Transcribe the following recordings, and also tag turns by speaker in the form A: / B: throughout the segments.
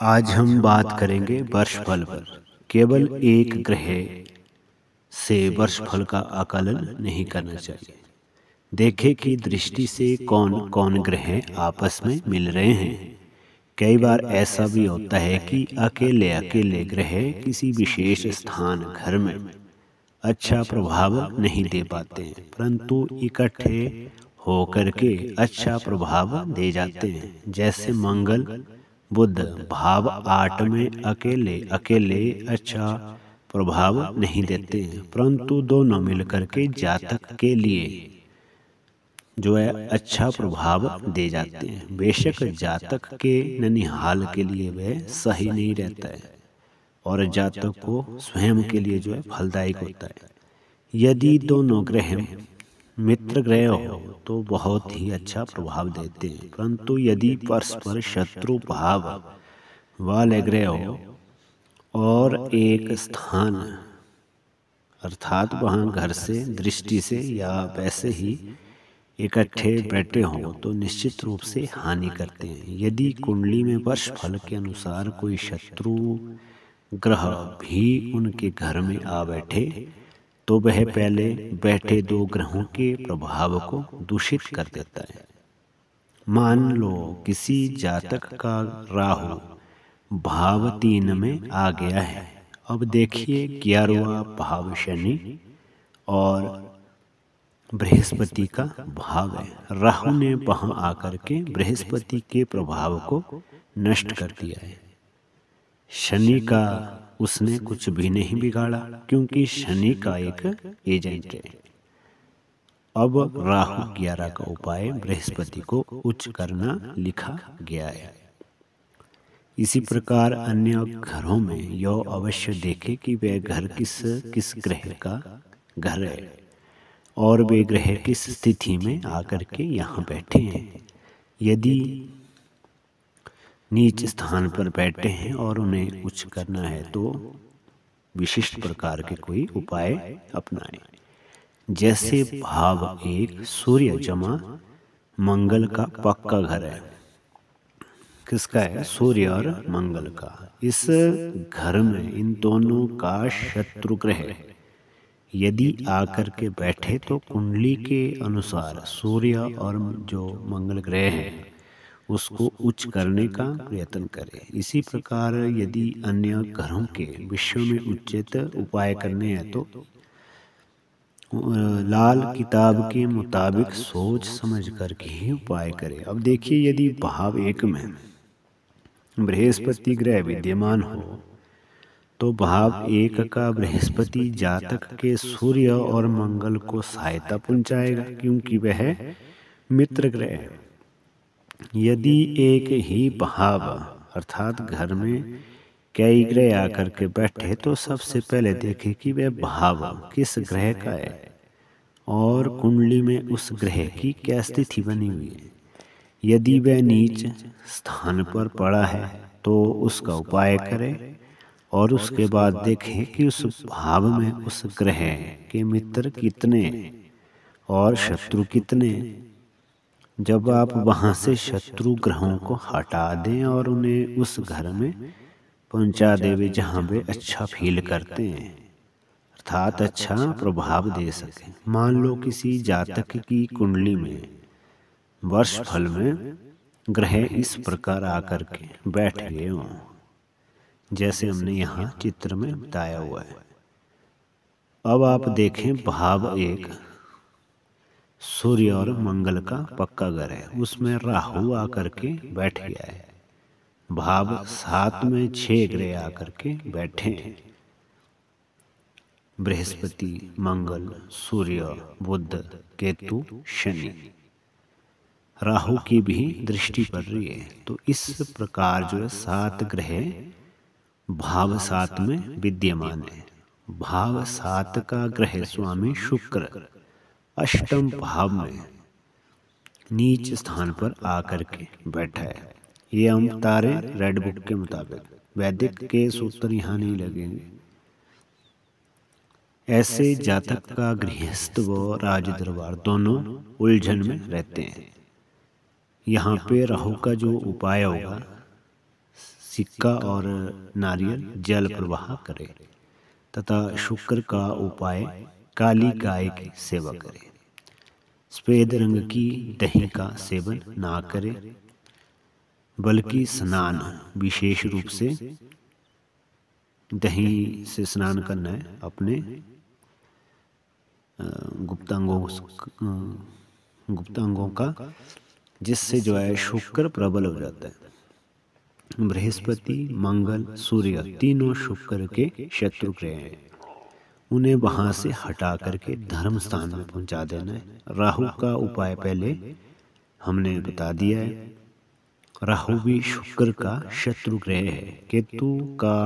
A: आज हम बात करेंगे वर्षफल पर। केवल एक ग्रह से वर्षफल का आकलन नहीं करना चाहिए। देखें कि दृष्टि से कौन कौन ग्रह आपस में मिल रहे हैं। कई बार ऐसा भी होता है कि अकेले अकेले ग्रह किसी विशेष स्थान घर में अच्छा प्रभाव नहीं दे पाते हैं, परंतु इकट्ठे होकर के अच्छा प्रभाव दे जाते हैं। जैसे मंगल बुध भाव 8 में अकेले अकेले अच्छा प्रभाव नहीं देते हैं, परंतु दोनों मिलकर के जातक के लिए जो है अच्छा प्रभाव दे जाते हैं। बेशक जातक के ननिहाल के लिए वह सही नहीं रहता है और जातक को स्वयं के लिए जो है फलदायक होता है। यदि दोनों ग्रह मित्र ग्रह हो तो बहुत ही अच्छा प्रभाव देते हैं, परंतु यदि परस्पर शत्रु भाव वाले ग्रह हो और एक स्थान अर्थात वहाँ घर से दृष्टि से या वैसे ही इकट्ठे बैठे हों तो निश्चित रूप से हानि करते हैं। यदि कुंडली में वर्षफल के अनुसार कोई शत्रु ग्रह भी उनके घर में आ बैठे तो वह पहले बैठे दो ग्रहों के प्रभाव को दूषित कर देता है। मान लो किसी जातक का राहु भाव 3 में आ गया है। अब देखिए 11वां भाव शनि और बृहस्पति का भाव है। राहु ने वहां आकर के बृहस्पति के प्रभाव को नष्ट कर दिया है। शनि का उसने कुछ भी नहीं बिगाड़ा, क्योंकि शनि का एक एजेंट है। अब राहु 11 का उपाय बृहस्पति को उच्च करना लिखा गया है। इसी प्रकार अन्य घरों में यह अवश्य देखे कि वह घर किस किस ग्रह का घर है और वे ग्रह किस स्थिति में आकर के यहाँ बैठे हैं। यदि नीच स्थान पर बैठे हैं और उन्हें उच्च करना है तो विशिष्ट प्रकार के कोई उपाय अपनाएं। जैसे भाव 1 सूर्य जमा मंगल का पक्का घर है। किसका है? सूर्य और मंगल का। इस घर में इन दोनों का शत्रु ग्रह यदि आकर के बैठे तो कुंडली के अनुसार सूर्य और जो मंगल ग्रह है उसको उच्च करने का प्रयत्न करें। इसी प्रकार यदि अन्य ग्रहों के विश्व में उचित उपाय करने हैं तो लाल किताब के मुताबिक सोच समझ करके ही उपाय करें। अब देखिए यदि भाव 1 में बृहस्पति ग्रह विद्यमान हो तो भाव 1 का बृहस्पति जातक के सूर्य और मंगल को सहायता पहुंचाएगा, क्योंकि वह मित्र ग्रह है। यदि एक ही भाव अर्थात घर में कई ग्रह आकर के बैठे तो सबसे पहले देखें कि वह भाव किस ग्रह का है और कुंडली में उस ग्रह की क्या स्थिति बनी हुई है। यदि वह नीच स्थान पर पड़ा है तो उसका उपाय करें और उसके बाद देखें कि उस भाव में उस ग्रह के मित्र कितने और शत्रु कितने। जब आप वहां से शत्रु ग्रहों को हटा दें और उन्हें उस घर में पहुंचा देवे जहां वे अच्छा फील करते हैं अर्थात अच्छा प्रभाव दे सके। मान लो किसी जातक की कुंडली में वर्ष फल में ग्रह इस प्रकार आकर के बैठ गए हों, जैसे हमने यहाँ चित्र में बताया हुआ है। अब आप देखें भाव 1 सूर्य और मंगल का पक्का घर है, उसमें राहु आकर के बैठ गया है। भाव 7 में 6 ग्रह आकर के बैठे हैं, बृहस्पति मंगल सूर्य बुध केतु शनि। राहु की भी दृष्टि पड़ रही है। तो इस प्रकार जो है 7 ग्रह भाव 7 में विद्यमान है। भाव 7 का ग्रह स्वामी शुक्र अष्टम भाव में नीच स्थान पर आकर के बैठा है। ये हम बता रहे रेड बुक के मुताबिक, वैदिक के सूत्र यहाँ नहीं लगेंगे। ऐसे जातक का गृहस्थ व राज दरबार दोनों उलझन में रहते हैं। यहाँ पे राहु का जो उपाय होगा सिक्का और नारियल जल प्रवाह करे तथा शुक्र का उपाय काली गाय की सेवा करे। सफेद रंग की दही का सेवन ना करे, बल्कि स्नान विशेष रूप से दही से स्नान करना है अपने गुप्तांगों का, जिससे जो है शुक्र प्रबल हो जाता है। बृहस्पति, मंगल, सूर्य तीनों शुक्र के शत्रु ग्रह हैं। उन्हें वहां से हटा करके धर्म स्थान में पहुंचा देना है। राहु का उपाय पहले हमने बता दिया है। राहु भी शुक्र का शत्रु ग्रह है। केतु का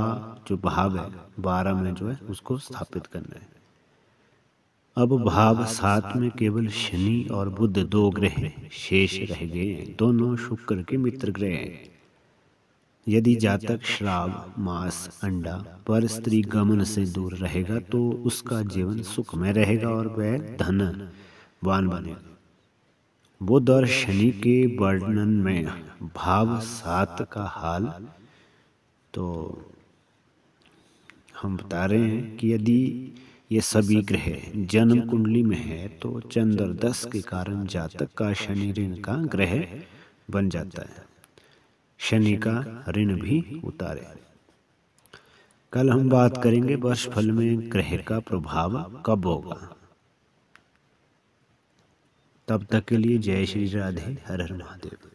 A: जो भाव है 12 में जो है उसको स्थापित करना है। अब भाव 7 में केवल शनि और बुध 2 ग्रह शेष रह गए हैं। दोनों शुक्र के मित्र ग्रह हैं। यदि जातक श्राव, मांस, अंडा पर स्त्री गमन से दूर रहेगा तो उसका जीवन सुखमय रहेगा और वह धनवान बनेगा। बुध और शनि के वर्णन में भाव 7 का हाल तो हम बता रहे हैं कि यदि ये सभी ग्रह जन्म कुंडली में है तो चंद्रदश के कारण जातक का शनि ऋण का ग्रह बन जाता है। शनि का ऋण भी उतारे। कल हम बात करेंगे वर्षफल में ग्रह का प्रभाव कब होगा। तब तक के लिए जय श्री राधे, हर हर महादेव।